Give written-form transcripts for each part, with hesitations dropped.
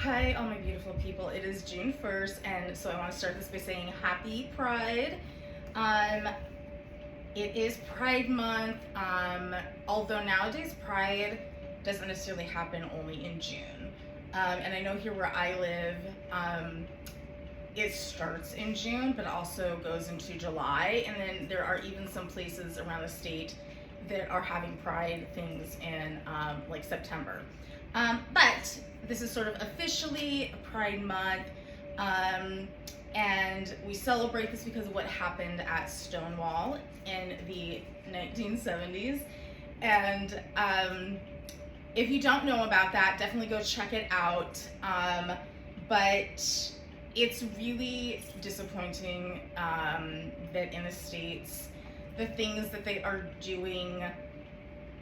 Hi, all my beautiful people. It is June 1st, and so I want to start this by saying Happy Pride. Um, it is Pride Month, although nowadays Pride doesn't necessarily happen only in June. And I know here where I live, it starts in June, but also goes into July, and then there are even some places around the state that are having Pride things in like September. But this is sort of officially Pride Month, and we celebrate this because of what happened at Stonewall in the 1970s. And if you don't know about that, definitely go check it out. But it's really disappointing that in the States, the things that they are doing,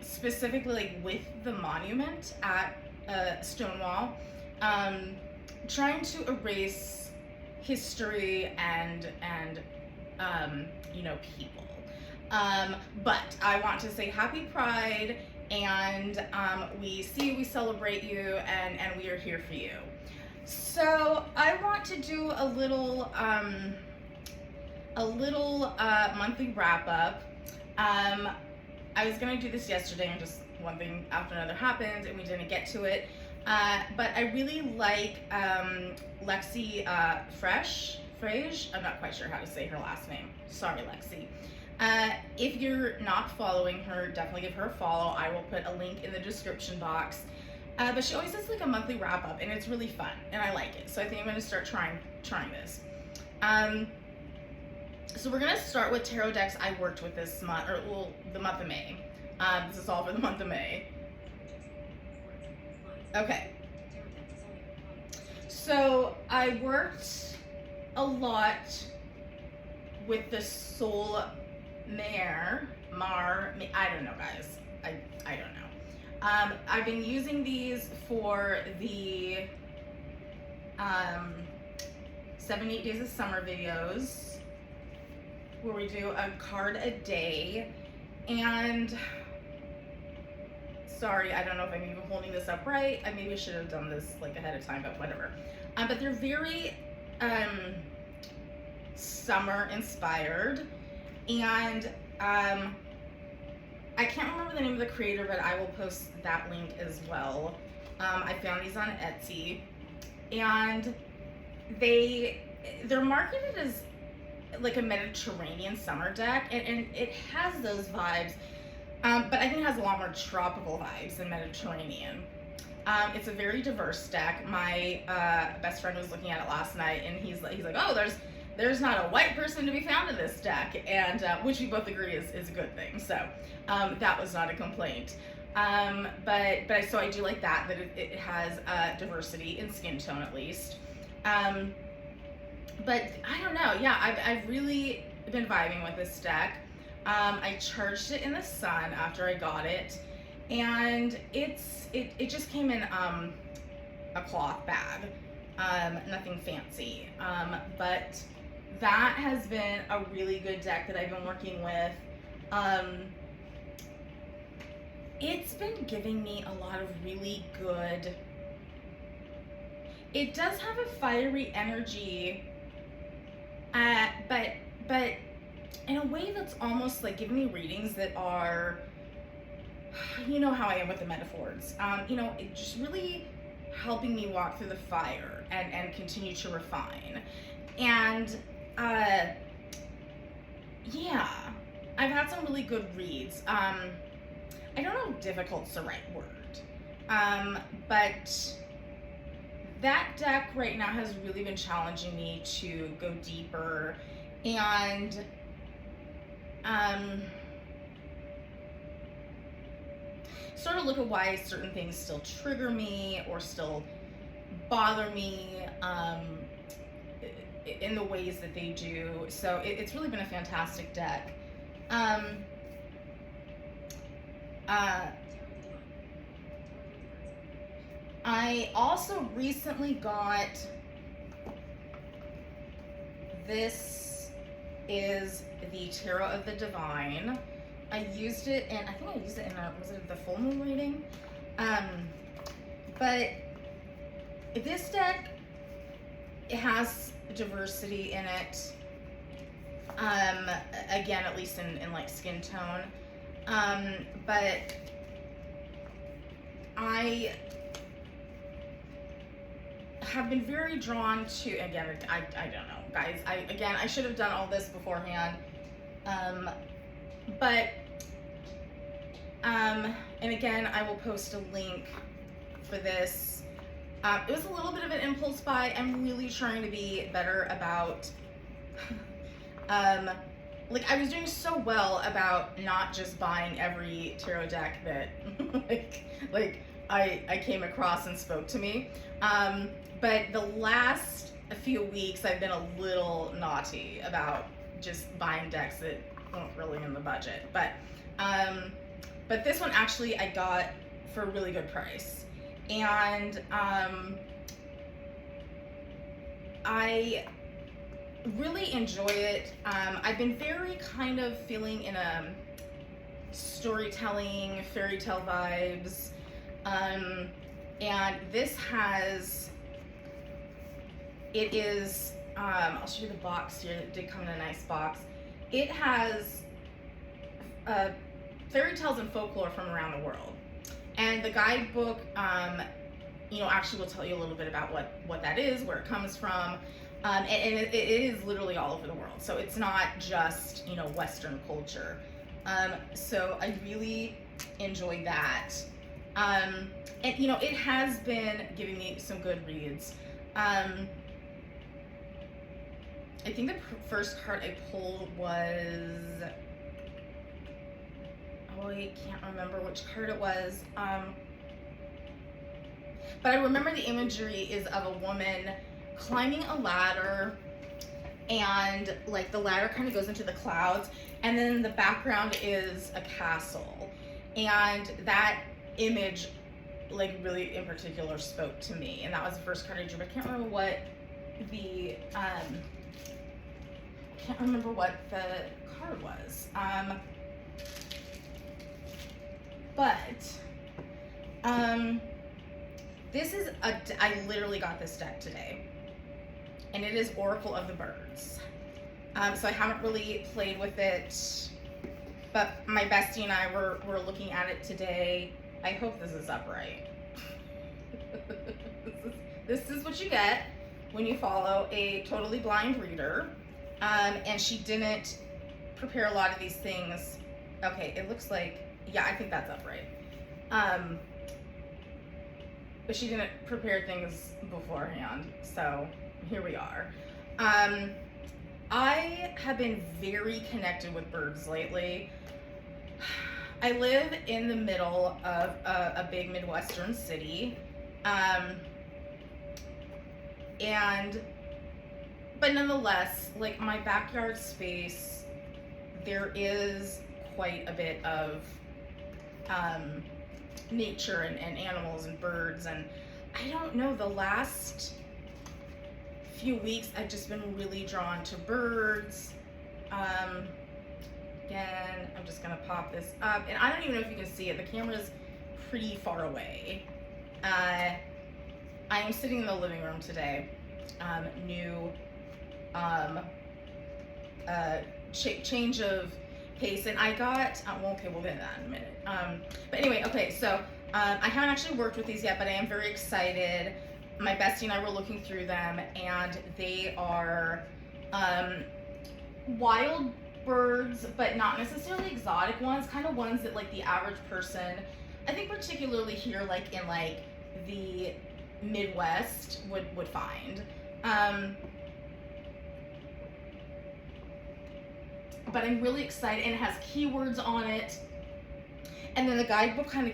specifically like with the monument at Stonewall, trying to erase history and people. But I want to say Happy Pride, and we see you, we celebrate you, and we are here for you. So I want to do a little monthly wrap up. I was gonna do this yesterday, and just one thing after another happened, and we didn't get to it. But I really like Lexi Frege. I'm not quite sure how to say her last name. Sorry, Lexi. If you're not following her, definitely give her a follow. I will put a link in the description box. But she always does like a monthly wrap up, and it's really fun, and I like it. So I think I'm gonna start trying this. So we're gonna start with tarot decks I worked with this month, or well, the month of May. This is all for the month of May. Okay. So I worked a lot with the Soul Mare, I don't know, guys. I don't know. I've been using these for the 78 Days of Summer videos, where we do a card a day. And sorry, I don't know if I'm even holding this up right. I maybe should have done this like ahead of time, but whatever. But they're very summer inspired, and I can't remember the name of the creator, but I will post that link as well. I found these on Etsy, and they're marketed as like a Mediterranean summer deck, and it has those vibes, but I think it has a lot more tropical vibes than Mediterranean. It's a very diverse deck. My best friend was looking at it last night, and he's like, oh, there's not a white person to be found in this deck, and which we both agree is a good thing. So that was not a complaint. But so I do like that it has diversity in skin tone, at least. But I don't know, yeah, I've really been vibing with this deck. I charged it in the sun after I got it, and it just came in a cloth bag, nothing fancy. But that has been a really good deck that I've been working with. It's been giving me a lot of really good, it does have a fiery energy, but in a way that's almost like giving me readings that are, you know how I am with the metaphors, it just really helping me walk through the fire and continue to refine. And yeah, I've had some really good reads. I don't know if difficult's the right word, but that deck right now has really been challenging me to go deeper and sort of look at why certain things still trigger me or still bother me in the ways that they do. So it's really been a fantastic deck. I also recently got, this is the Tarot of the Divine. I used it in, I think I used it in was it the full moon reading? But this deck, it has diversity in it. Again, at least in like skin tone. But I have been very drawn to, again, I don't know, guys. I should have done all this beforehand. And again, I will post a link for this. It was a little bit of an impulse buy. I'm really trying to be better about, like, I was doing so well about not just buying every tarot deck that, like I came across and spoke to me. But the last few weeks, I've been a little naughty about just buying decks that weren't really in the budget. But this one actually I got for a really good price. And I really enjoy it. I've been very kind of feeling in a storytelling, fairy tale vibes. And this has, it is, I'll show you the box here. It did come in a nice box. It has fairy tales and folklore from around the world. And the guidebook, actually will tell you a little bit about what that is, where it comes from. And it is literally all over the world. So it's not just, Western culture. So I really enjoy that. And, it has been giving me some good reads. I think the first card I pulled was, I can't remember which card it was. But I remember the imagery is of a woman climbing a ladder, and like the ladder kind of goes into the clouds, and then the background is a castle. And that image, like, really in particular spoke to me, and that was the first card I drew. But I can't remember what the card was. This is I literally got this deck today, and it is Oracle of the Birds. So I haven't really played with it, but my bestie and I were looking at it today. I hope this is upright. This is what you get when you follow a totally blind reader. And she didn't prepare a lot of these things. Okay, it looks like, yeah, I think that's upright. But she didn't prepare things beforehand, so here we are. I have been very connected with birds lately. I live in the middle of a big Midwestern city, but nonetheless, like, my backyard space, there is quite a bit of nature and animals and birds, and I don't know, the last few weeks I've just been really drawn to birds. Again, I'm just gonna pop this up, and I don't even know if you can see it. The camera's pretty far away. I am sitting in the living room today. New change of pace, and I got, okay, we'll get into that in a minute. But anyway, okay, so I haven't actually worked with these yet, but I am very excited. My bestie and I were looking through them, and they are wild birds, but not necessarily exotic ones, kind of ones that, like, the average person, I think particularly here, like in like the Midwest, would find. But I'm really excited, and it has keywords on it. And then the guidebook kind of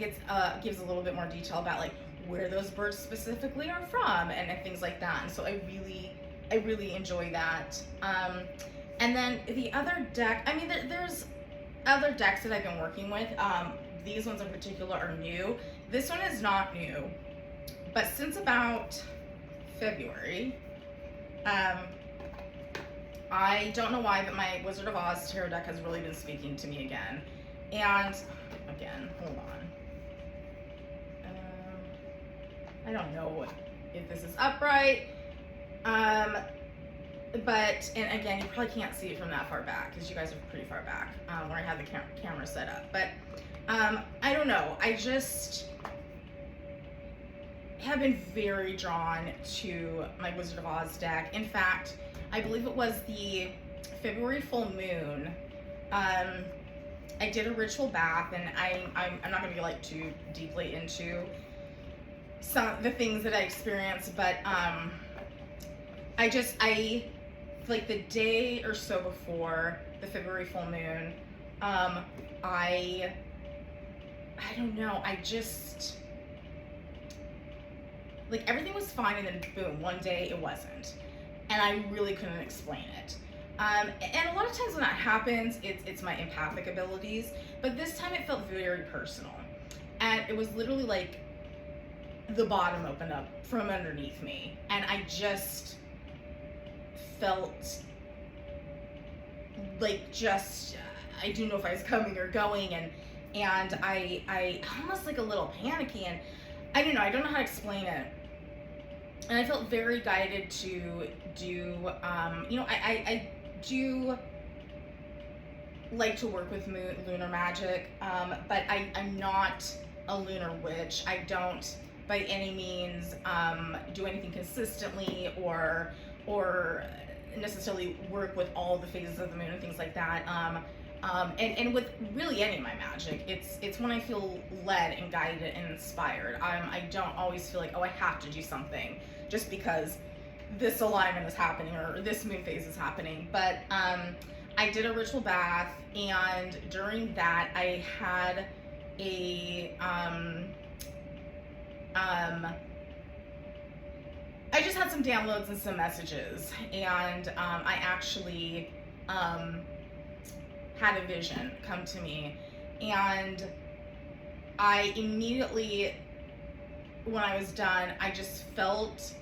gives a little bit more detail about, like, where those birds specifically are from and things like that. And so I really enjoy that. And then the other deck, I mean, there's other decks that I've been working with. These ones in particular are new. This one is not new, but since about February, I don't know why, but my Wizard of Oz tarot deck has really been speaking to me again. And again, hold on. I don't know if this is upright. But, and again, you probably can't see it from that far back because you guys are pretty far back where I have the camera set up. But I don't know, I just have been very drawn to my Wizard of Oz deck. In fact, I believe it was the February full moon. I did a ritual bath, and I'm not going to get like too deeply into some of the things that I experienced, but I like the day or so before the February full moon, I don't know, I just, like, everything was fine, and then boom, one day it wasn't, and I really couldn't explain it. And a lot of times when that happens, it's my empathic abilities, but this time it felt very personal, and it was literally like the bottom opened up from underneath me, and I just felt like I didn't know if I was coming or going, and I almost like a little panicky, and I don't know how to explain it. And I felt very guided to do, I do like to work with lunar magic, but I'm not a lunar witch. I don't by any means do anything consistently or necessarily work with all the phases of the moon and things like that. And with really any of my magic, it's when I feel led and guided and inspired. I don't always feel like, oh, I have to do something just because this alignment is happening or this moon phase is happening. But I did a ritual bath, and during that I had I just had some downloads and some messages, and I actually had a vision come to me, and I immediately, when I was done, I just felt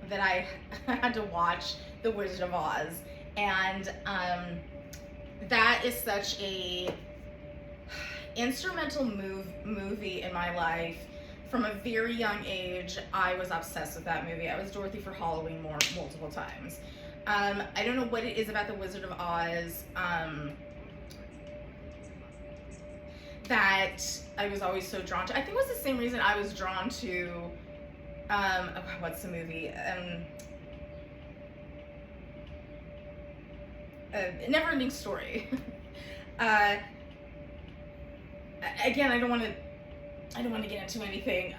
that I had to watch The Wizard of Oz, and that is such a instrumental movie in my life. From a very young age, I was obsessed with that movie. I was Dorothy for Halloween multiple times. I don't know what it is about The Wizard of Oz that I was always so drawn to. I think it was the same reason I was drawn to, what's the movie? Never-Ending Story. Again, I don't want to get into anything.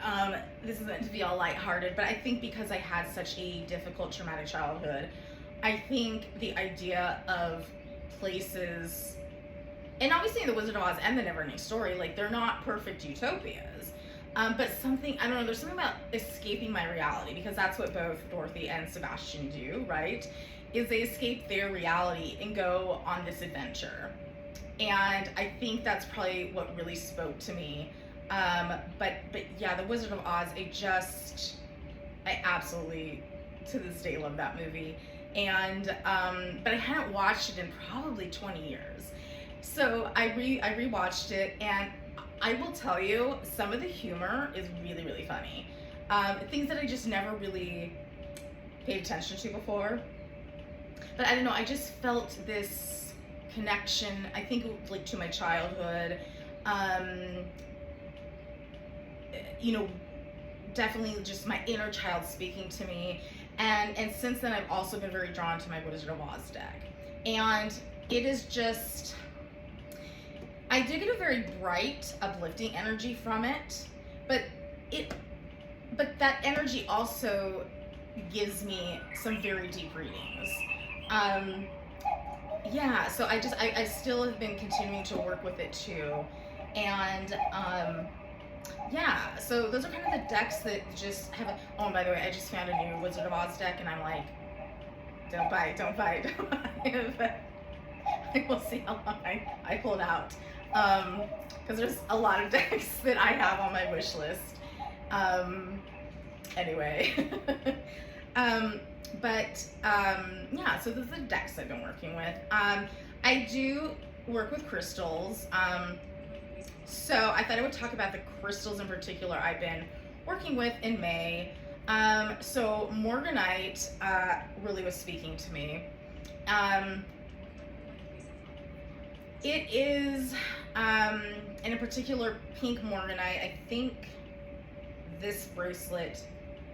This isn't to be all lighthearted, but I think because I had such a difficult, traumatic childhood, I think the idea of places, and obviously The Wizard of Oz and the Never-Ending Story, like, they're not perfect utopias, but something, I don't know, there's something about escaping my reality, because that's what both Dorothy and Sebastian do, right? Is they escape their reality and go on this adventure. And I think that's probably what really spoke to me. But yeah, The Wizard of Oz, I absolutely, to this day, love that movie. And, but I hadn't watched it in probably 20 years. So I rewatched it, and I will tell you, some of the humor is really, really funny. Things that I just never really paid attention to before. But I don't know, I just felt this connection, I think, like, to my childhood. Definitely just my inner child speaking to me, and since then I've also been very drawn to my Wizard of Oz deck, and it is just, I did get a very bright, uplifting energy from it, but that energy also gives me some very deep readings. Yeah, so I still have been continuing to work with it too, and yeah, so those are kind of the decks that just have oh, and by the way, I just found a new Wizard of Oz deck, and I'm like, don't buy, but I will see how long I pull it out, because there's a lot of decks that I have on my wish list. Anyway, yeah, so those are the decks I've been working with. I do work with crystals. So I thought I would talk about the crystals in particular I've been working with in May. So Morganite really was speaking to me. Um, it is, in a particular pink Morganite. I think this bracelet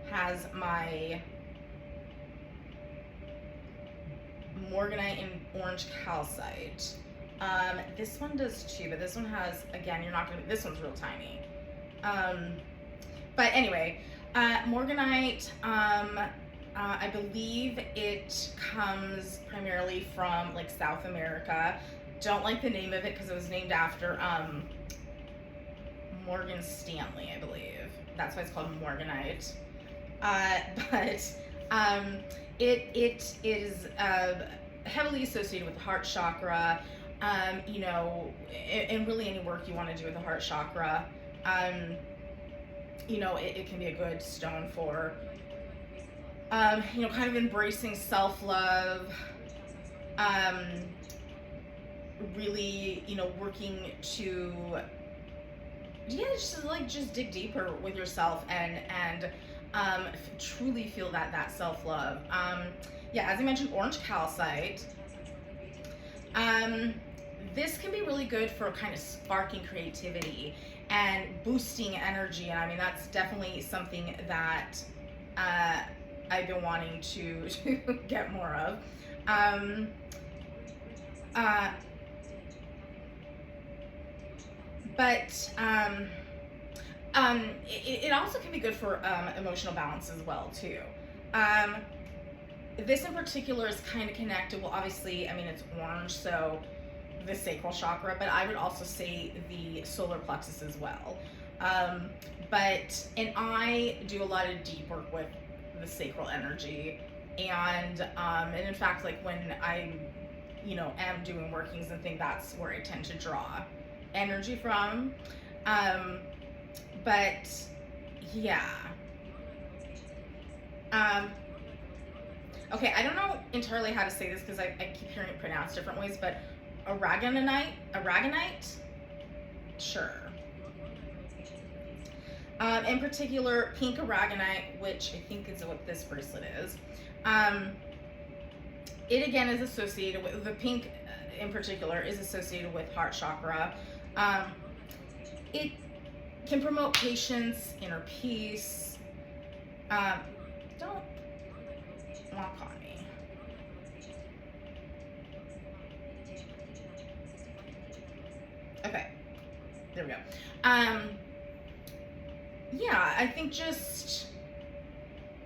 has my Morganite in orange calcite. This one does too, but this one has, again, you're not gonna, this one's real tiny. But anyway, Morganite, I believe it comes primarily from like South America. Don't like the name of it because it was named after Morgan Stanley, I believe. That's why it's called Morganite. But it is heavily associated with the heart chakra. You know, and really any work you want to do with the heart chakra. You know, it can be a good stone for, you know, kind of embracing self-love, really, you know, working to, yeah, just dig deeper with yourself and truly feel that self-love. Yeah, as I mentioned, orange calcite. This can be really good for kind of sparking creativity and boosting energy. And I mean, that's definitely something that I've been wanting to get more of. But it also can be good for emotional balance as well too. This in particular is kind of connected, well obviously, I mean it's orange, so the sacral chakra, but I would also say the solar plexus as well. And I do a lot of deep work with the sacral energy, and in fact, like when I, you know, am doing workings and things, that's where I tend to draw energy from. But yeah. Okay, I don't know entirely how to say this because I keep hearing it pronounced different ways, but aragonite, sure. In particular, pink aragonite, which I think is what this bracelet is. It again is associated with, the pink in particular is associated with heart chakra. It can promote patience, inner peace. Don't walk on me. Okay, there we go. Yeah, I think just,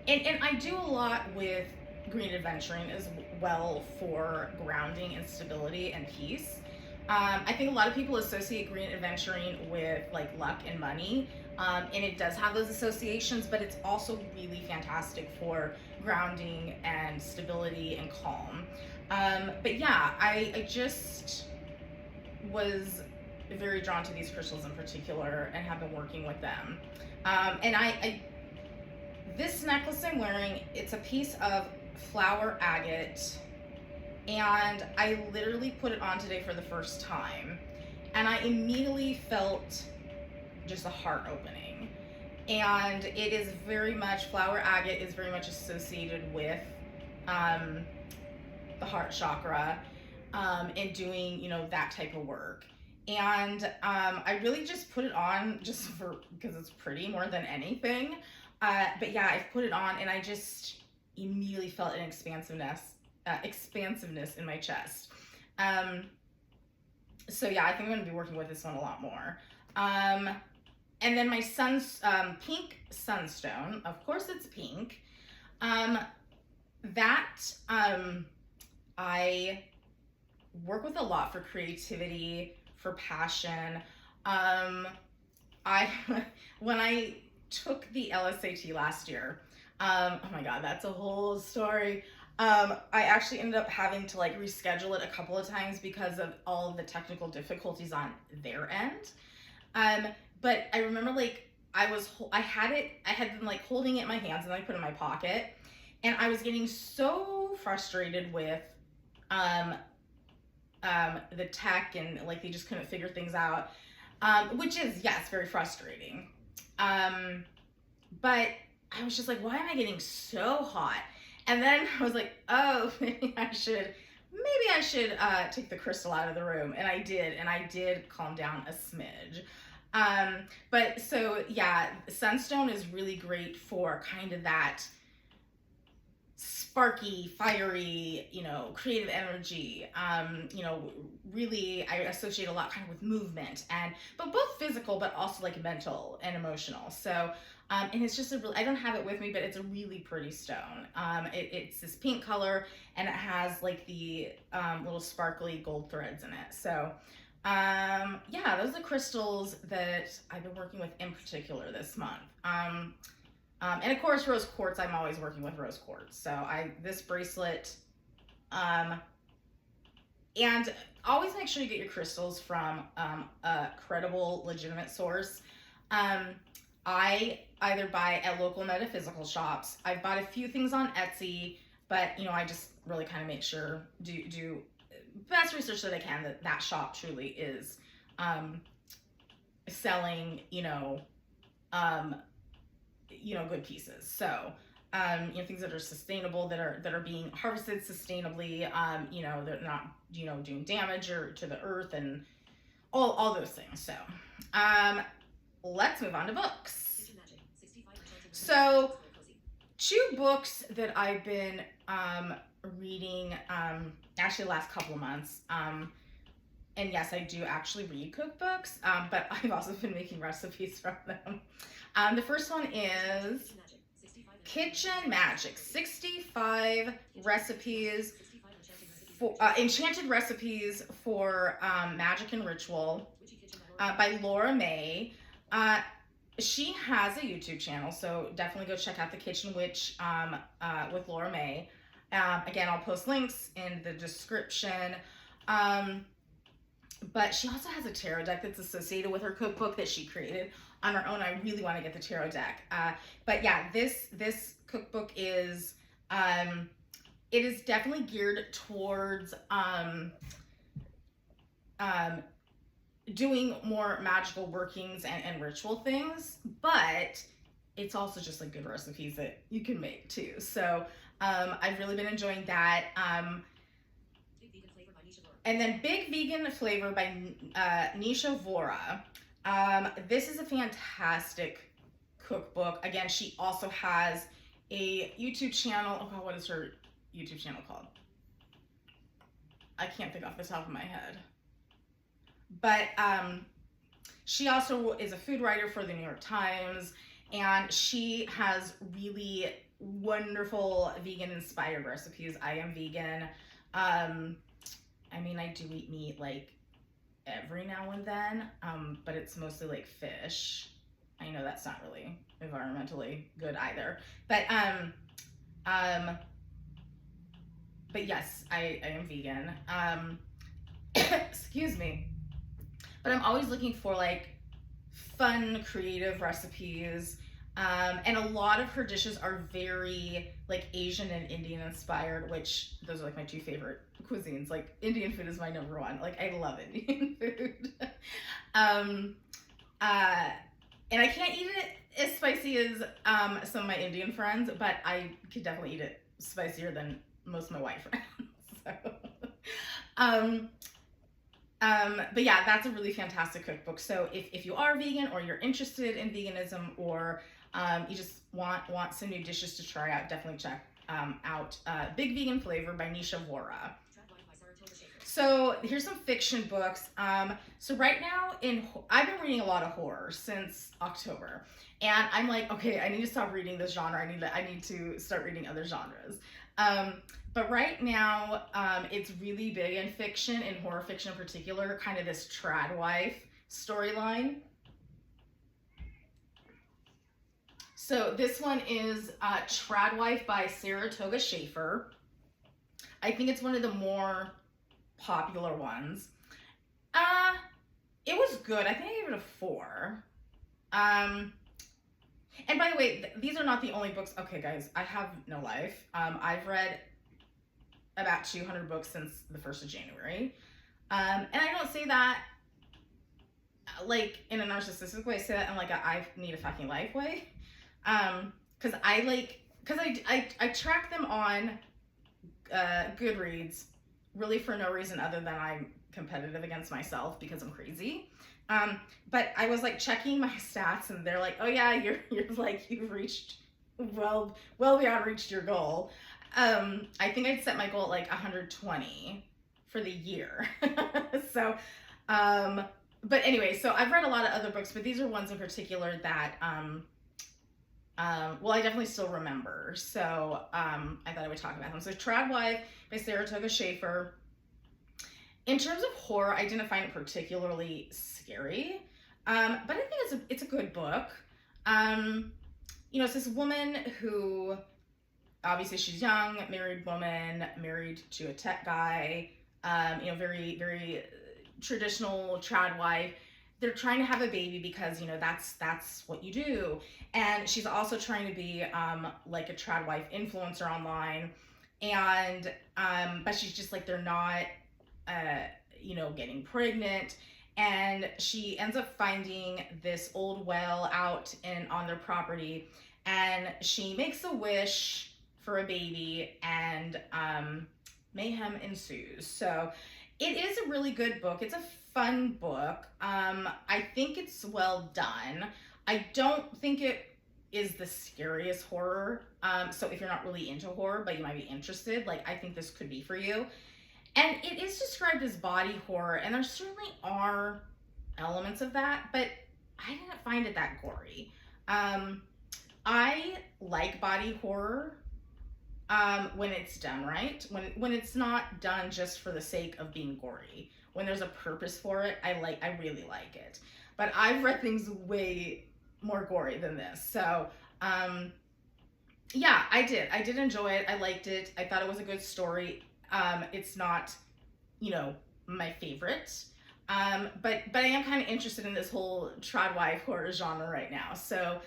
and I do a lot with green adventuring as well for grounding and stability and peace. I think a lot of people associate green adventuring with like luck and money, and it does have those associations, but it's also really fantastic for grounding and stability and calm. But yeah, I just was very drawn to these crystals in particular and have been working with them. And this necklace I'm wearing, it's a piece of flower agate, and I literally put it on today for the first time, and I immediately felt just a heart opening. And it is very much, flower agate is very much associated with the heart chakra, and doing, you know, that type of work. And I really just put it on just for, because it's pretty more than anything. But yeah, I put it on and I just immediately felt an expansiveness in my chest. So yeah, I think I'm gonna be working with this one a lot more. And then my pink sunstone, of course it's pink. I work with a lot for creativity, for passion. When I took the LSAT last year, oh my God, that's a whole story. I actually ended up having to like reschedule it a couple of times because of all of the technical difficulties on their end. But I remember like I had been like holding it in my hands and I put it in my pocket, and I was getting so frustrated with the tech, and like they just couldn't figure things out, which is, yes, very frustrating. But I was just like, why am I getting so hot? And then I was like, oh, maybe I should take the crystal out of the room. And I did calm down a smidge. But so yeah, sunstone is really great for kind of that sparky, fiery, creative energy. Really, I associate a lot kind of with movement, but both physical, but also like mental and emotional. So, and it's just I don't have it with me, but it's a really pretty stone. It's this pink color, and it has like the little sparkly gold threads in it. So, yeah, those are the crystals that I've been working with in particular this month. And of course, rose quartz, I'm always working with rose quartz. So this bracelet, and always make sure you get your crystals from a credible, legitimate source. I either buy at local metaphysical shops. I've bought a few things on Etsy, but I just really kind of make sure, do best research that I can that shop truly is selling, good pieces. So, things that are sustainable, that are being harvested sustainably, they're not, doing damage to the earth and all those things. So, let's move on to books. So, two books that I've been reading, actually the last couple of months, and yes, I do actually read cookbooks, but I've also been making recipes from them. The first one is Kitchen Magic, 65 recipes for enchanted recipes for magic and ritual, by Laura May. She has a YouTube channel, so definitely go check out The Kitchen Witch with Laura May. Again, I'll post links in the description. But she also has a tarot deck that's associated with her cookbook that she created on her own. I really want to get the tarot deck. But yeah, this cookbook is it is definitely geared towards doing more magical workings and ritual things, but it's also just like good recipes that you can make too. So I've really been enjoying that. And then Big Vegan Flavor by Nisha Vora. This is a fantastic cookbook. Again, she also has a YouTube channel. Oh God, what is her YouTube channel called? I can't think off the top of my head. But she also is a food writer for the New York Times, and she has really wonderful vegan-inspired recipes. I am vegan. I mean, I do eat meat like every now and then, but it's mostly like fish. I know that's not really environmentally good either, but yes, I am vegan. Excuse me. But I'm always looking for like fun, creative recipes. And a lot of her dishes are very like Asian and Indian inspired, which those are like my two favorite cuisines. Like Indian food is my number one. Like I love Indian food. And I can't eat it as spicy as some of my Indian friends, but I could definitely eat it spicier than most of my white friends. So, but yeah, that's a really fantastic cookbook. So if you are vegan, or you're interested in veganism, or you just want some new dishes to try out, definitely check out Big Vegan Flavor by Nisha Vora. So here's some fiction books. So right now I've been reading a lot of horror since October, and I'm like, okay, I need to stop reading this genre. I need to start reading other genres. But right now, it's really big in fiction, in horror fiction in particular, kind of this trad wife storyline. So this one is Trad Wife by Saratoga Schaefer. I think it's one of the more popular ones. It was good. I think I gave it a 4. And by the way, these are not the only books. Okay, guys, I have no life. I've read about 200 books since the 1st of January. And I don't say that like in a narcissistic way. I say that in like a I need a fucking life way. because I track them on Goodreads, really for no reason other than I'm competitive against myself because I'm crazy. But I was like checking my stats, and they're like, oh yeah, you're like, you've reached well beyond reached your goal. I think I'd set my goal at like 120 for the year. So, but anyway, so I've read a lot of other books, but these are ones in particular that, well, I definitely still remember. So I thought I would talk about them. So Trad Wife by Saratoga Schaefer. In terms of horror, I didn't find it particularly scary, but I think it's a good book. It's this woman who, obviously she's young, married woman, married to a tech guy, very, very traditional trad wife. They're trying to have a baby because, that's what you do. And she's also trying to be like a trad wife influencer online. And, but she's just like, they're not, getting pregnant. And she ends up finding this old well out on their property. And she makes a wish for a baby, and mayhem ensues. So it is a really good book. It's a fun book. I think it's well done. I don't think it is the scariest horror. So if you're not really into horror, but you might be interested, like, I think this could be for you. And it is described as body horror, and there certainly are elements of that, but I didn't find it that gory. I like body horror when it's done right, when it's not done just for the sake of being gory. When there's a purpose for it, I really like it. But I've read things way more gory than this. So yeah, I did enjoy it. I liked it. I thought it was a good story. It's not, my favorite. But I am kind of interested in this whole trad wife horror genre right now. So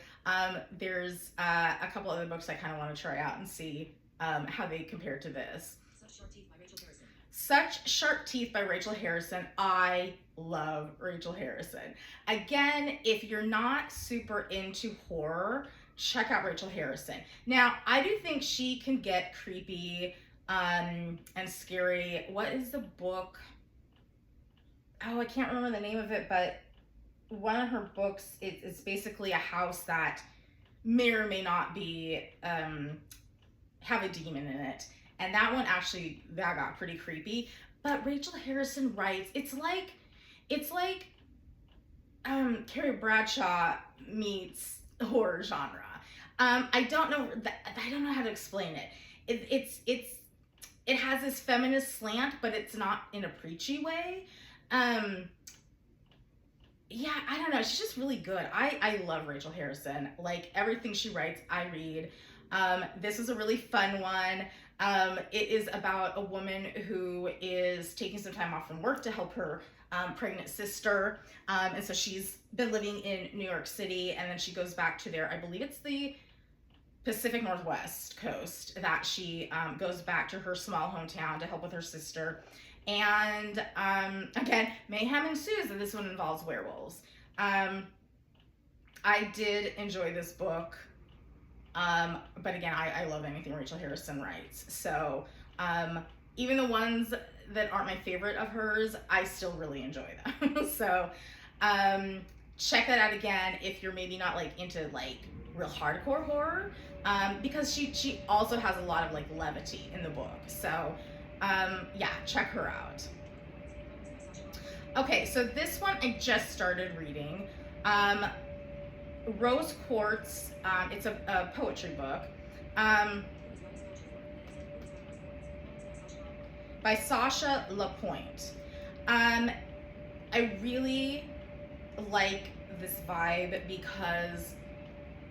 there's a couple other books I kind of want to try out and see how they compare to this. Such Sharp Teeth by Rachel Harrison. I love Rachel Harrison. Again, if you're not super into horror, check out Rachel Harrison. Now, I do think she can get creepy and scary. What is the book? Oh, I can't remember the name of it, but one of her books, it's basically a house that may or may not be, have a demon in it. And that one actually, that got pretty creepy. But Rachel Harrison writes, it's like Carrie Bradshaw meets horror genre. I don't know how to explain it. It has this feminist slant, but it's not in a preachy way. Yeah, I don't know. She's just really good. I love Rachel Harrison. Like, everything she writes, I read. This is a really fun one. It is about a woman who is taking some time off from work to help her pregnant sister. And so she's been living in New York City, and then she goes back to I believe it's the Pacific Northwest coast, that she goes back to her small hometown to help with her sister. And again, mayhem ensues, and this one involves werewolves. I did enjoy this book. But again, I love anything Rachel Harrison writes. So even the ones that aren't my favorite of hers, I still really enjoy them. So check that out again if you're maybe not like into like real hardcore horror, because she also has a lot of like levity in the book. So yeah, check her out. Okay, so this one I just started reading. Rose Quartz, it's a poetry book by Sasha Lapointe. I really like this vibe because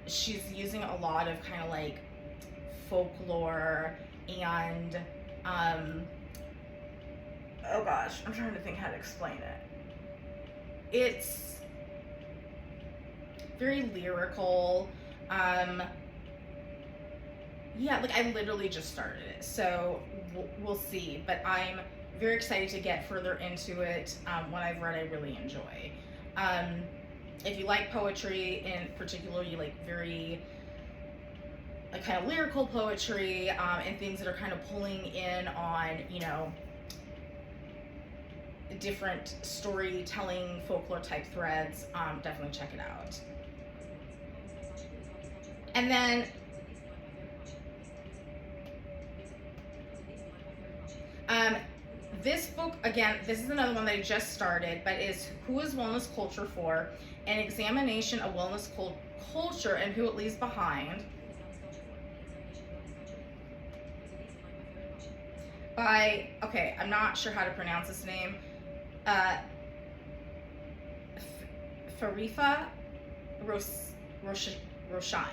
she's using a lot of kind of like folklore and oh gosh, I'm trying to think how to explain it. It's very lyrical. Yeah, like I literally just started it, so we'll see. But I'm very excited to get further into it. What I've read, I really enjoy. If you like poetry in particular, you like very like kind of lyrical poetry, and things that are kind of pulling in on, you know, different storytelling, folklore type threads. Definitely check it out. And then this book, again, this is another one that I just started, but is Who is Wellness Culture For? An Examination of Wellness Culture and Who It Leaves Behind, by, okay, I'm not sure how to pronounce this name, Farifa Roshine.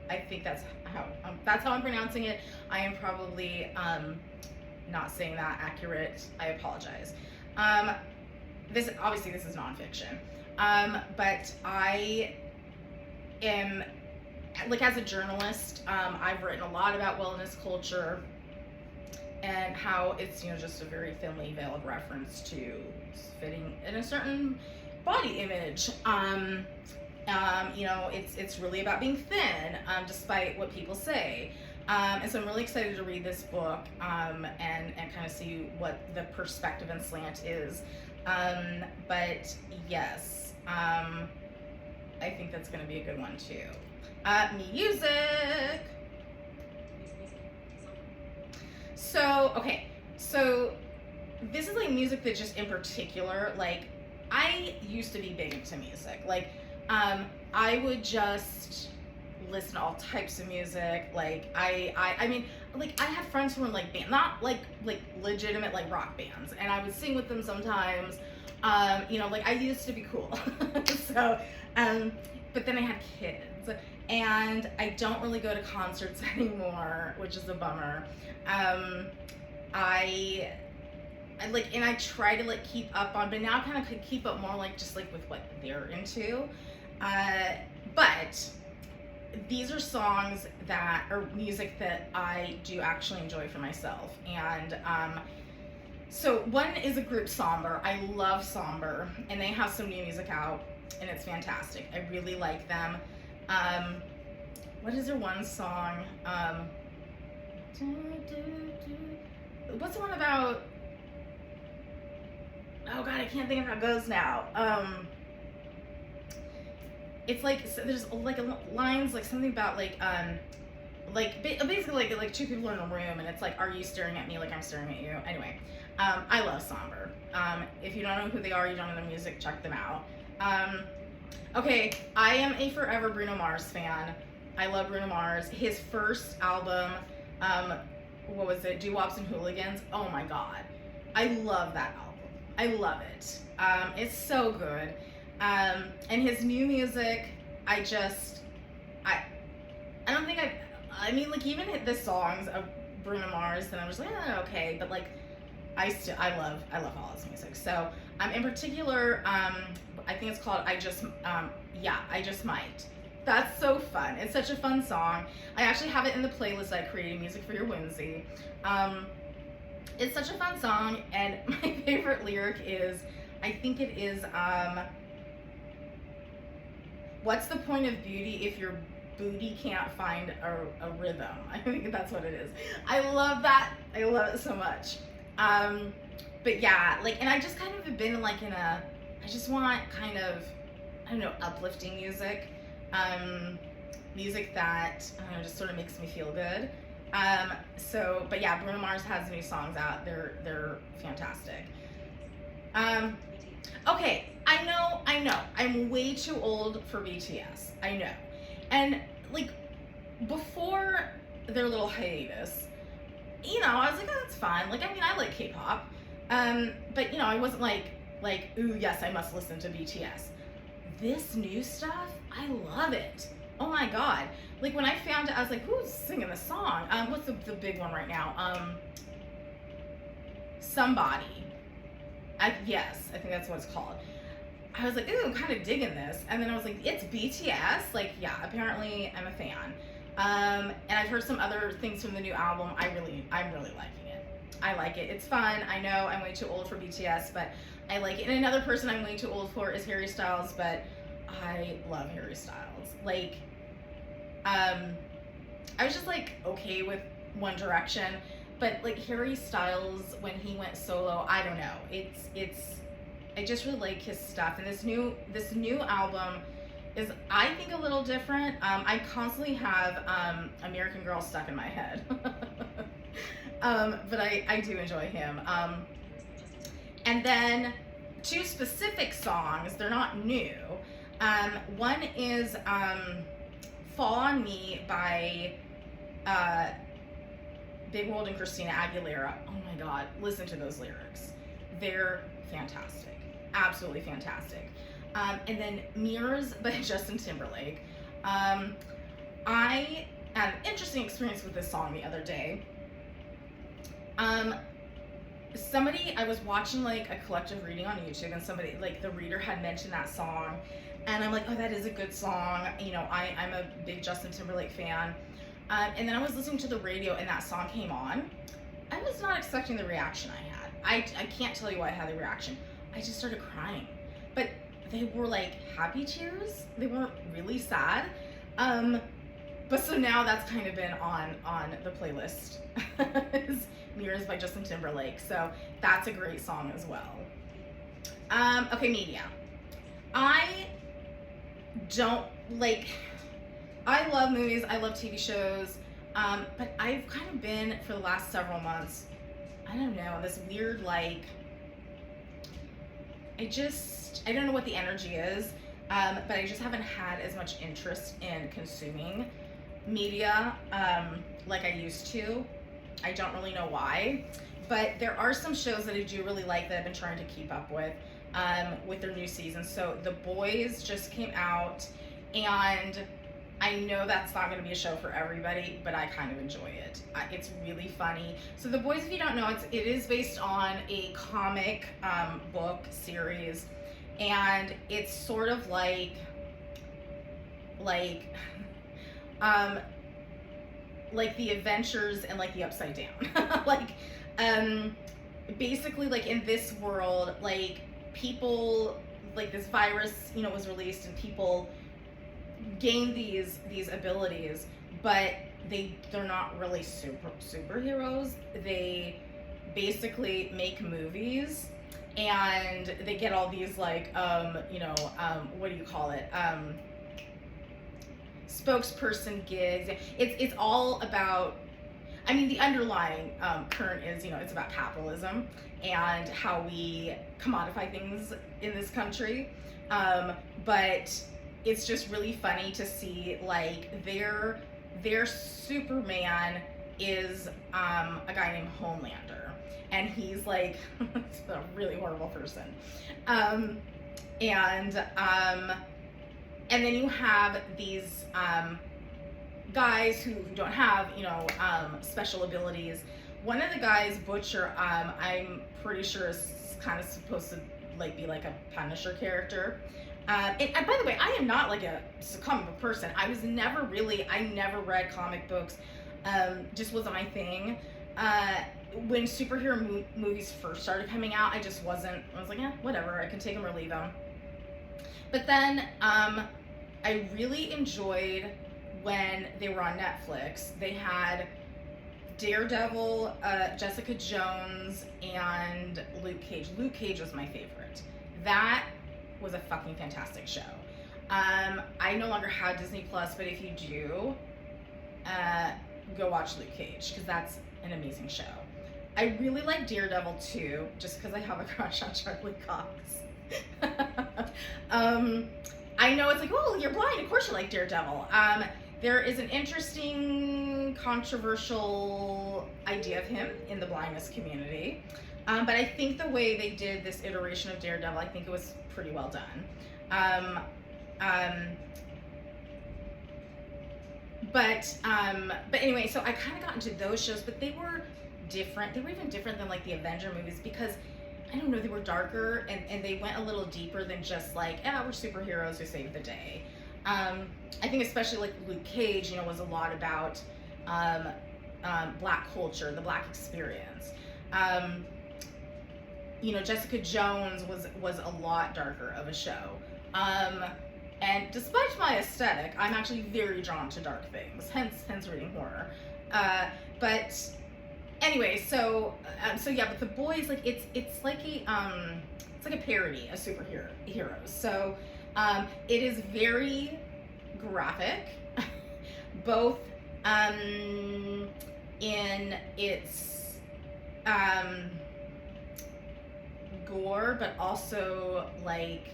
I think that's how I'm pronouncing it. I am probably not saying that accurate. I apologize. This is nonfiction, but I am, like, as a journalist, I've written a lot about wellness culture and how it's, you know, just a very thinly veiled reference to fitting in a certain body image. You know, it's really about being thin, despite what people say. And so I'm really excited to read this book, and kind of see what the perspective and slant is. But yes, I think that's going to be a good one too. Music. So, okay, so this is like music that just in particular, like, I used to be big into music. Like, I would just listen to all types of music. Like, I mean, like, I have friends who are like band, not like legitimate like rock bands, and I would sing with them sometimes. You know, like, I used to be cool. So, but then I had kids, and I don't really go to concerts anymore, which is a bummer. I like, and I try to like keep up on, but now I kind of could keep up more like just like with what they're into. But these are songs that, or music that I do actually enjoy for myself. And so one is a group, Somber. I love Somber, and they have some new music out, and it's fantastic. I really like them. What is their one song? What's the one about? Oh God, I can't think of how it goes now. It's like, so there's like lines, like something about like basically like two people are in a room, and it's like, are you staring at me like I'm staring at you? Anyway, I love Somber. If you don't know who they are, you don't know their music, check them out. Okay, I am a forever Bruno Mars fan. I love Bruno Mars. His first album, what was it? Doo-Wops and Hooligans. Oh my God. I love that album. I love it. It's so good. And his new music, I don't think I mean, like, even the songs of Bruno Mars, and I was like, okay, but like, I love all his music. So, in particular, I think it's called I Just Might. That's so fun. It's such a fun song. I actually have it in the playlist I created, Music for Your Whimsy. It's such a fun song, and my favorite lyric is, I think it is, what's the point of beauty if your booty can't find a rhythm? I think that's what it is. I love that. I love it so much. But yeah, like, and I just kind of have been like I just want kind of, I don't know, uplifting music. Music that, I don't know, just sort of makes me feel good. So, but yeah, Bruno Mars has new songs out. They're fantastic. Okay, I know, I'm way too old for BTS. I know. And like, before their little hiatus, you know, I was like, oh, that's fine. Like, I mean, I like K-pop. But you know, I wasn't like, ooh, yes, I must listen to BTS. This new stuff, I love it. Oh my God. Like, when I found it, I was like, who's singing the song? What's the big one right now? Somebody. Yes, I think that's what it's called. I was like, ooh, I'm kind of digging this. And then I was like, it's BTS? Like, yeah, apparently I'm a fan. And I've heard some other things from the new album. I'm really liking it. I like it. It's fun. I know I'm way too old for BTS, but I like it. And another person I'm way too old for is Harry Styles, but I love Harry Styles. Like, I was just like okay with One Direction, but like Harry Styles when he went solo, I don't know. It's I just really like his stuff, and this new album is, I think, a little different. I constantly have American Girl stuck in my head, but I do enjoy him. And then two specific songs. They're not new. One is "Fall on Me" by Big World and Christina Aguilera. Oh my God, listen to those lyrics. They're fantastic. Absolutely fantastic. And then Mirrors by Justin Timberlake. I had an interesting experience with this song the other day. I was watching like a collective reading on YouTube, and somebody, like the reader, had mentioned that song, and I'm like, oh, that is a good song. You know, I'm a big Justin Timberlake fan. And then I was listening to the radio and that song came on. I was not expecting the reaction I had. I can't tell you why I had the reaction. I just started crying. But they were like happy tears. They weren't really sad. But so now that's kind of been on the playlist. Is Mirrors by Justin Timberlake. So that's a great song as well. Okay, media. I love movies, I love TV shows, but I've kind of been, for the last several months, I don't know, this weird, like, I don't know what the energy is, but I just haven't had as much interest in consuming media like I used to. I don't really know why, but there are some shows that I do really like that I've been trying to keep up with their new season. So The Boys just came out, and I know that's not going to be a show for everybody, but I kind of enjoy it. It's really funny. So The Boys, if you don't know, it is based on a comic book series, and it's sort of like the Adventures and like the Upside Down. Basically, like in this world, like people, like this virus, you know, was released, and people gain these abilities, but they're not really superheroes. They basically make movies, and they get all these like what do you call it, spokesperson gigs. It's all about, I mean, the underlying current is, it's about capitalism and how we commodify things in this country, but it's just really funny to see like their Superman is a guy named Homelander, and he's like a really horrible person, and then you have these guys who don't have special abilities. One of the guys, Butcher, I'm pretty sure is kind of supposed to like be like a Punisher character. And by the way, I am not like a comic book person. I never read comic books. Just wasn't my thing. When superhero movies first started coming out, I was like, whatever, I can take them or leave them. But then I really enjoyed when they were on Netflix. They had Daredevil, Jessica Jones, and Luke Cage. Luke Cage was my favorite. That was a fucking fantastic show. I no longer have Disney Plus, but if you do, go watch Luke Cage, because that's an amazing show. I really like Daredevil too, just because I have a crush on Charlie Cox. I know it's like, oh, you're blind, of course you like Daredevil. There is an interesting, controversial idea of him in the blindness community. But I think the way they did this iteration of Daredevil, I think it was pretty well done. But anyway, so I kind of got into those shows, but they were different. They were even different than like the Avenger movies, because I don't know, they were darker, and they went a little deeper than just like, we're superheroes who save the day. I think especially like Luke Cage, was a lot about Black culture, the Black experience. Jessica Jones was a lot darker of a show. And despite my aesthetic, I'm actually very drawn to dark things, hence reading horror. But anyway, so yeah, but The Boys, like it's like a parody of heroes. So it is very graphic, both in its gore, but also like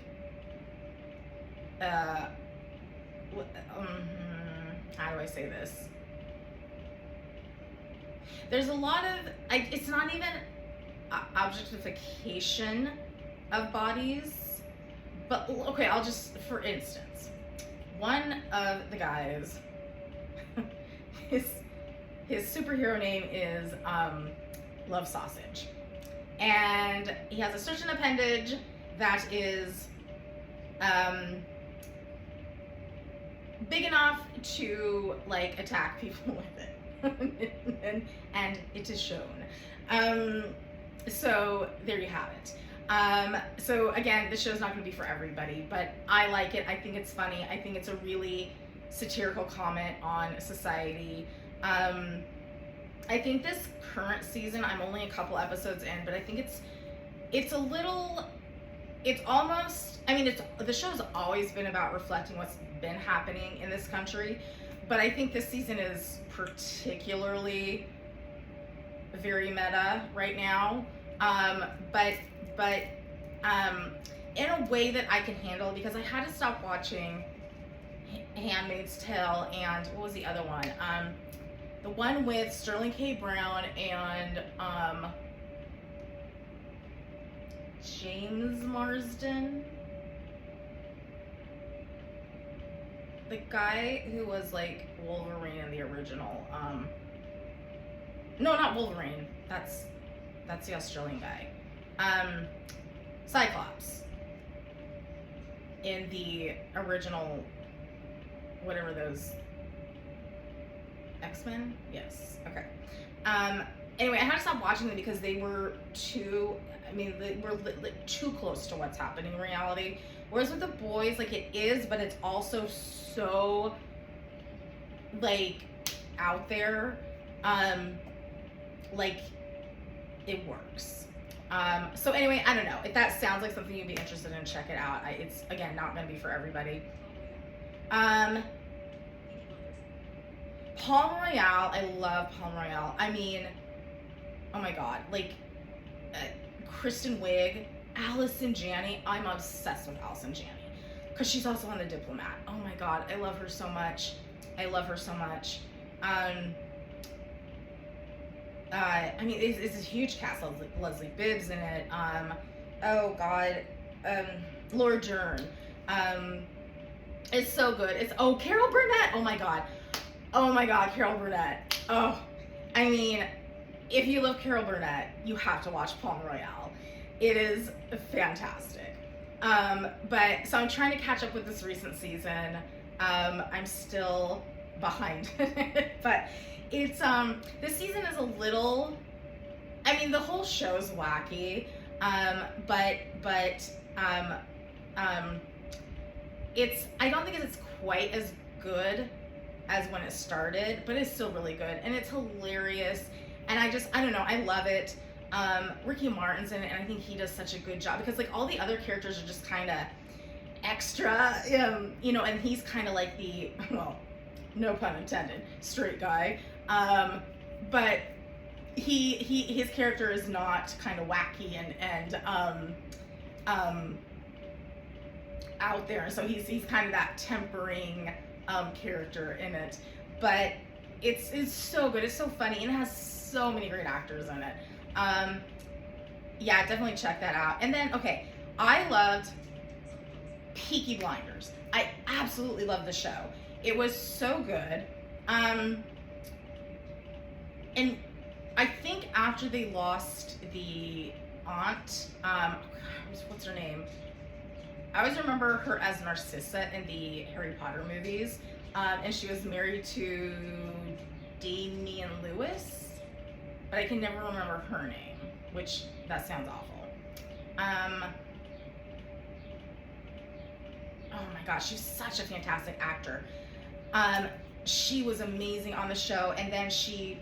how do I say this? There's a lot of it's not even objectification of bodies, but okay, I'll just, for instance, one of the guys, his superhero name is Love Sausage, and he has a certain appendage that is big enough to like attack people with it, and it is shown. So there you have it. So again, this show's not going to be for everybody, but I like it. I think it's funny. I think it's a really satirical comment on society. I think this current season, I'm only a couple episodes in, but I think it's a little, it's almost, I mean, the show's always been about reflecting what's been happening in this country, but I think this season is particularly very meta right now. But in a way that I can handle, because I had to stop watching Handmaid's Tale and what was the other one? The one with Sterling K. Brown and James Marsden. The guy who was like Wolverine in the original. No, not Wolverine. That's the Australian guy. Cyclops. In the original, whatever those, X-Men? Yes. Okay. Anyway, I had to stop watching them because they were too, they were too close to what's happening in reality. Whereas with The Boys, like, it is, but it's also so, like, out there. Like, it works. So anyway, I don't know. If that sounds like something you'd be interested in, check it out. It's, again, not going to be for everybody. Palm Royale, I love Palm Royale. I mean, oh my god, like, Kristen Wiig, Allison Janney, I'm obsessed with Allison Janney, because she's also on The Diplomat. Oh my god, I love her so much. I mean, it's a huge cast. Leslie Bibbs in it. Oh god, Laura Dern. It's so good. Carol Burnett. Oh my god, Carol Burnett. Oh, I mean, if you love Carol Burnett, you have to watch Palm Royale. It is fantastic. But so I'm trying to catch up with this recent season. I'm still behind, but it's this season is a little, I mean, the whole show's wacky, but it's, I don't think it's quite as good as when it started, but it's still really good, and it's hilarious, and I don't know, I love it. Ricky Martin's in it, and I think he does such a good job, because like all the other characters are just kind of extra, you know, and he's kind of like the, well, no pun intended, straight guy, but his character is not kind of wacky and out there, so he's kind of that tempering character in it, but it's so good, it's so funny, and it has so many great actors in it. Yeah, definitely check that out. And then, okay, I loved Peaky Blinders. I absolutely loved the show. It was so good. And I think after they lost the aunt, what's her name? I always remember her as Narcissa in the Harry Potter movies, and she was married to Damian Lewis, but I can never remember her name, which, that sounds awful. oh my gosh, she's such a fantastic actor. She was amazing on the show, and then she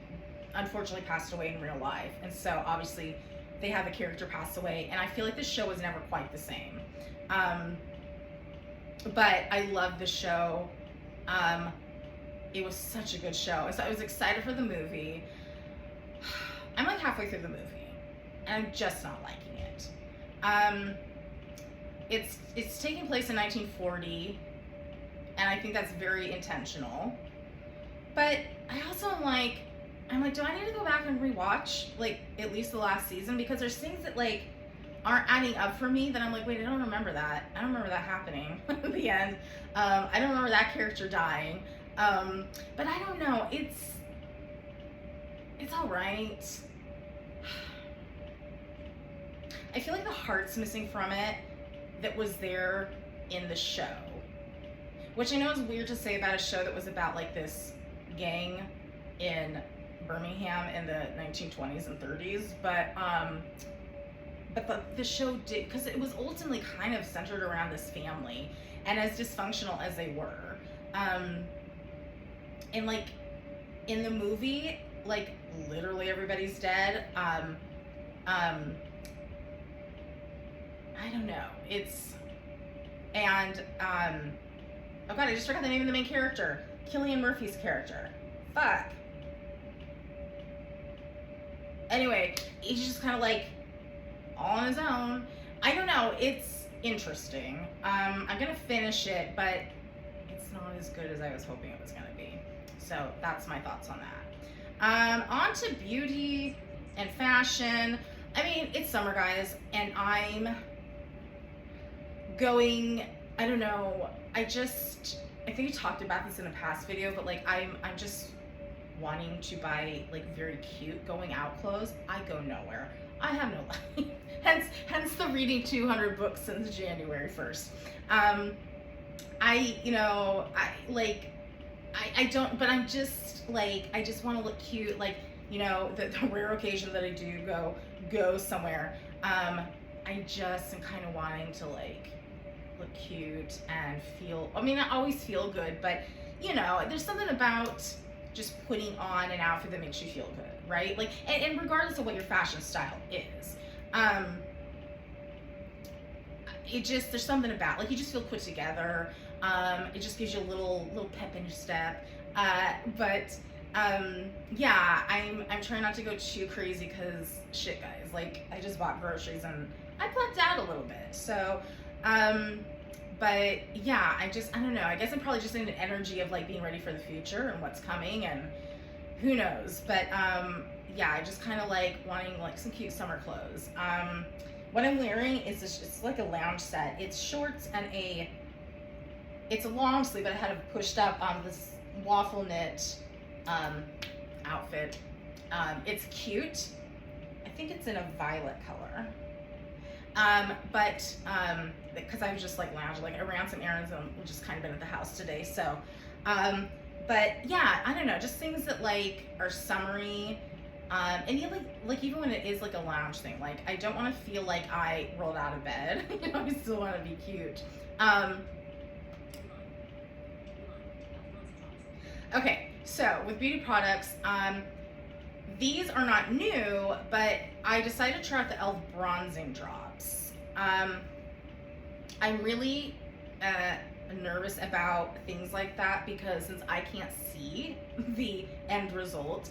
unfortunately passed away in real life, and so obviously they had the character pass away, and I feel like the show was never quite the same. But I loved the show. It was such a good show, so I was excited for the movie. I'm like halfway through the movie, and I'm just not liking it. It's taking place in 1940, and I think that's very intentional. But I also am like, do I need to go back and rewatch like at least the last season, because there's things that like aren't adding up for me that I'm like, wait, I don't remember that. I don't remember that happening at the end. I don't remember that character dying. But I don't know. It's all right. I feel like the heart's missing from it that was there in the show, which I know is weird to say about a show that was about like this gang in Birmingham in the 1920s and 30s, but the show did, because it was ultimately kind of centered around this family, and as dysfunctional as they were, and like in the movie, like literally everybody's dead. I don't know. Oh god, I just forgot the name of the main character. Cillian Murphy's character. Fuck. Anyway, he's just kind of like all on his own. I don't know. It's interesting. I'm gonna finish it, but it's not as good as I was hoping it was gonna be. So that's my thoughts on that. On to beauty and fashion. I mean, it's summer, guys, and I'm going, I don't know, I think we talked about this in a past video, but like I'm just wanting to buy like very cute going out clothes. I go nowhere. I have no life. hence the reading 200 books since January 1st. I don't, but I'm just like, I just want to look cute, like, you know, the rare occasion that I do go somewhere. I just am kind of wanting to like look cute and feel, I mean, I always feel good, but you know, there's something about just putting on an outfit that makes you feel good, right? Like, and regardless of what your fashion style is, there's something about, like, you just feel put together. It just gives you a little pep in your step. Yeah, I'm trying not to go too crazy, because shit, guys, like, I just bought groceries and I blacked out a little bit. So, but yeah, I don't know. I guess I'm probably just in an energy of like being ready for the future and what's coming, and who knows. But yeah, I just kind of like wanting like some cute summer clothes. What I'm wearing is it's like a lounge set. It's shorts and it's a long sleeve, but I had it pushed up on this waffle knit outfit. It's cute. I think it's in a violet color. Because I was just like lounging, like I ran some errands and we've just kind of been at the house today. So, but yeah, I don't know, just things that like are summery. And you like even when it is like a lounge thing, like I don't want to feel like I rolled out of bed. You know, I still want to be cute. Okay, so with beauty products, these are not new, but I decided to try out the e.l.f. bronzing drops. I'm really nervous about things like that, because since I can't see the end result,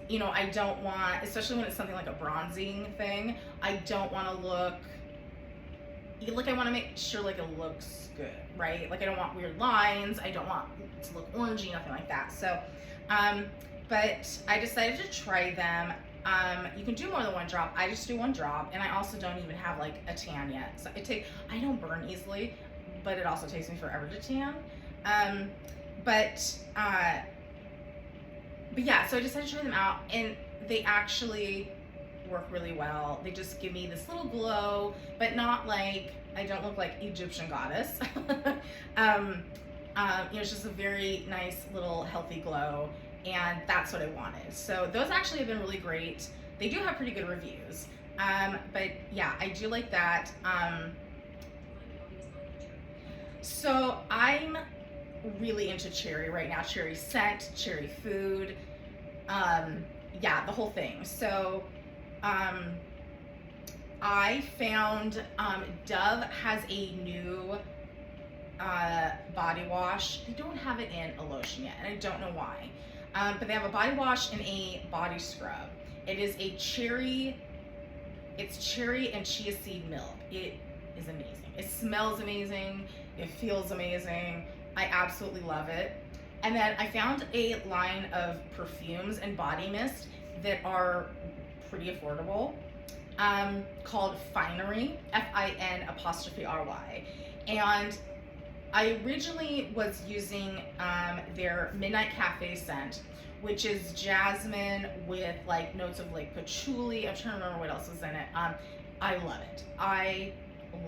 you know, I don't want, especially when it's something like a bronzing thing, I don't want to look, like I want to make sure like it looks good, right? Like I don't want weird lines, I don't want it to look orangey, nothing like that. So, but I decided to try them. You can do more than one drop. I just do one drop, and I also don't even have like a tan yet. So I don't burn easily, but it also takes me forever to tan. But yeah, so I decided to try them out, and they actually work really well. They just give me this little glow, but not like, I don't look like Egyptian goddess. You know, it's just a very nice little healthy glow, and that's what I wanted. So those actually have been really great. They do have pretty good reviews. But yeah, I do like that. So I'm really into cherry right now. Cherry scent, cherry food. Yeah, the whole thing. So um, I found Dove has a new body wash. They don't have it in a lotion yet, and I don't know why. But they have a body wash and a body scrub. It is a cherry, it's cherry and chia seed milk. It is amazing. It smells amazing. It feels amazing. I absolutely love it. And then I found a line of perfumes and body mist that are pretty affordable, called Finery, Fin''ry. And I originally was using their Midnight Cafe scent, which is jasmine with like notes of like patchouli. I'm trying to remember what else was in it. I love it. I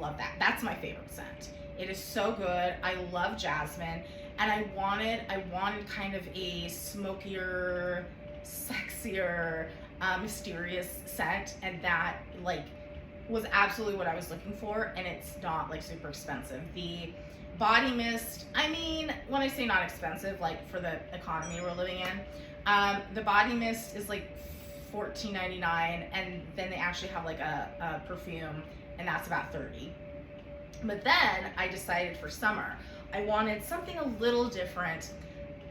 love that. That's my favorite scent. It is so good. I love jasmine, and I wanted kind of a smokier, sexier, mysterious scent, and that like was absolutely what I was looking for. And it's not like super expensive. The body mist, I mean, when I say not expensive, like for the economy we're living in, the body mist is like $14.99, and then they actually have like a perfume, and that's about $30. But then I decided for summer I wanted something a little different.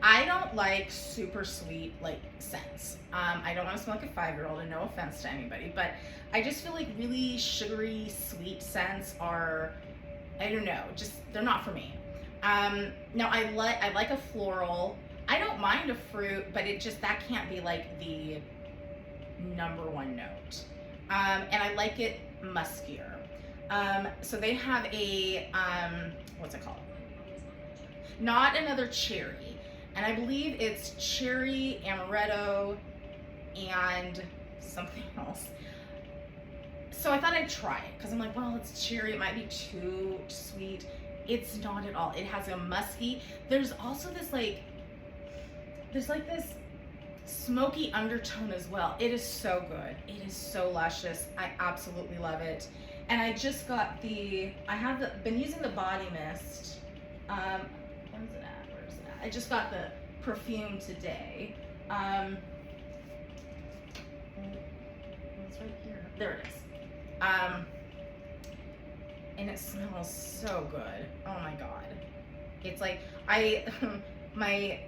I don't like super sweet like scents. I don't want to smell like a 5-year-old, and no offense to anybody, but I just feel like really sugary sweet scents are, I don't know, just they're not for me. Now I like a floral. I don't mind a fruit, but it just, that can't be like the number one note. And I like it muskier. So they have a what's it called? Not Another Cherry, and I believe it's cherry, amaretto, and something else. So I thought I'd try it because I'm like, well, it's cherry, it might be too sweet. It's not at all. It has a musky. There's also this like, there's like this smoky undertone as well. It is so good. It is so luscious. I absolutely love it. And I just got been using the body mist. Where's it at? I just got the perfume today. It's right here. There it is. And it smells so good. Oh my god. It's like, my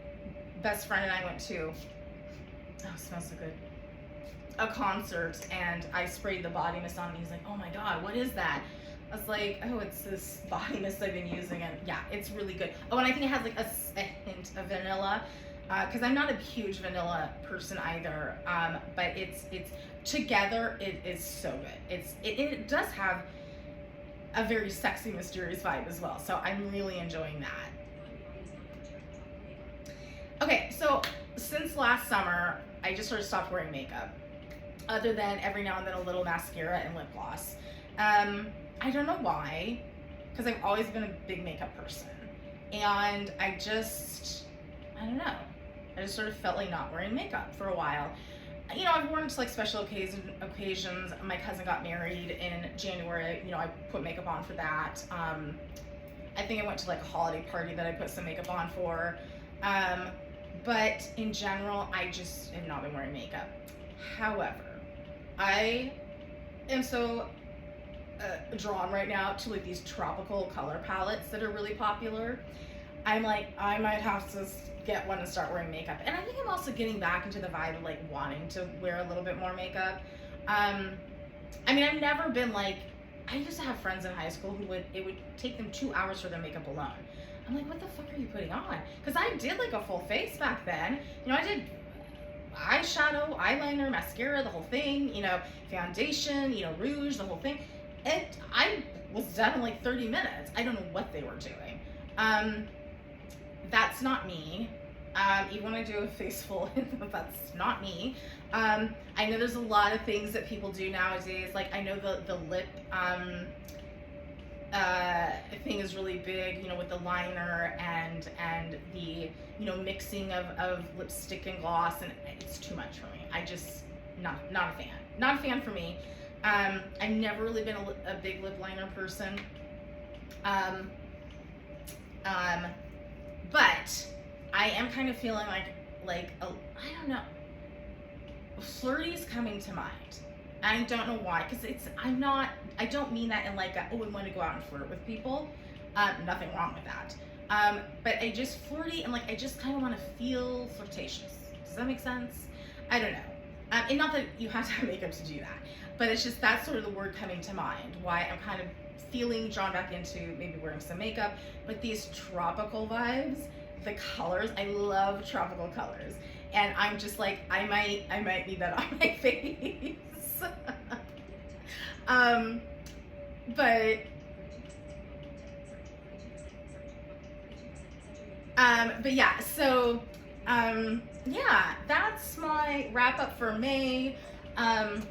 best friend and I went to, oh, it smells so good, a concert, and I sprayed the body mist on, and he's like, oh my god, what is that? I was like, oh, it's this body mist I've been using, and yeah, it's really good. Oh, and I think it has like a hint of vanilla, because I'm not a huge vanilla person either, but it's together, it is so good. It does have a very sexy, mysterious vibe as well, so I'm really enjoying that. Okay, so since last summer, I just sort of stopped wearing makeup, other than every now and then a little mascara and lip gloss. I don't know why, because I've always been a big makeup person, and I don't know, I just sort of felt like not wearing makeup for a while. You know, I've worn it to like special occasions. My cousin got married in January. You know, I put makeup on for that. I think I went to like a holiday party that I put some makeup on for. But in general, I just have not been wearing makeup. However, I am so drawn right now to like these tropical color palettes that are really popular. I'm like, I might have to get one and start wearing makeup. And I think I'm also getting back into the vibe of like wanting to wear a little bit more makeup. I mean, I've never been like, I used to have friends in high school who it would take them 2 hours for their makeup alone. I'm like, what the fuck are you putting on? Because I did like a full face back then. You know, I did eyeshadow, eyeliner, mascara, the whole thing, you know, foundation, you know, rouge, the whole thing. And I was done in like 30 minutes. I don't know what they were doing. That's not me. Even when I do a face full, that's not me. I know there's a lot of things that people do nowadays. Like I know the lip thing is really big, you know, with the liner and the, you know, mixing of lipstick and gloss, and it's too much for me. I just not a fan. Not a fan for me. I've never really been a big lip liner person. Um, but I am kind of feeling I don't know, flirty's coming to mind. I don't know why, because I don't mean that in like, I want to go out and flirt with people. Nothing wrong with that. But I just flirty and like, I just kind of want to feel flirtatious. Does that make sense? I don't know. And not that you have to have makeup to do that, but it's just that's sort of the word coming to mind. Why I'm kind of feeling drawn back into maybe wearing some makeup, but these tropical vibes, the colors, I love tropical colors. And I'm just like, I might need that on my face. But yeah, so yeah, that's my wrap up for May. I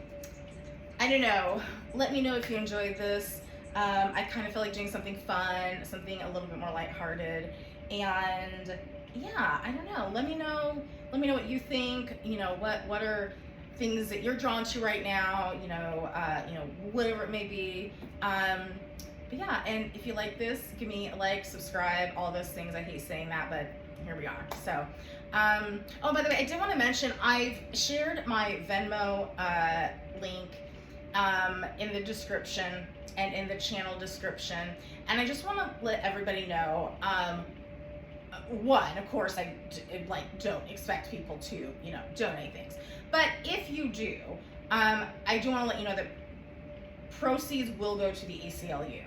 don't know. Let me know if you enjoyed this. I kind of feel like doing something fun, something a little bit more lighthearted, and yeah, I don't know. Let me know what you think. You know, what are things that you're drawn to right now? You know, whatever it may be. But yeah, and if you like this, give me a like, subscribe, all those things. I hate saying that, but here we are. So, oh, by the way, I did want to mention I've shared my Venmo link in the description and in the channel description, and I just want to let everybody know. One, of course, I don't expect people to donate things, but if you do, I do want to let you know that proceeds will go to the ACLU.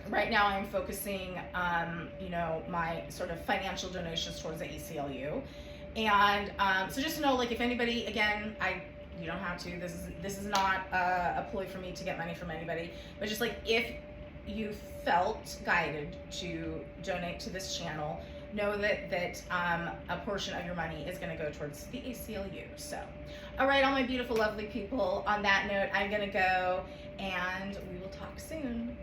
Right now I'm focusing, my sort of financial donations towards the ACLU. And so just to know, like, if anybody, again, you don't have to, this is not a ploy for me to get money from anybody, but just like, if you felt guided to donate to this channel, know that a portion of your money is going to go towards the ACLU. So, all right, all my beautiful, lovely people, on that note, I'm going to go, and we will talk soon.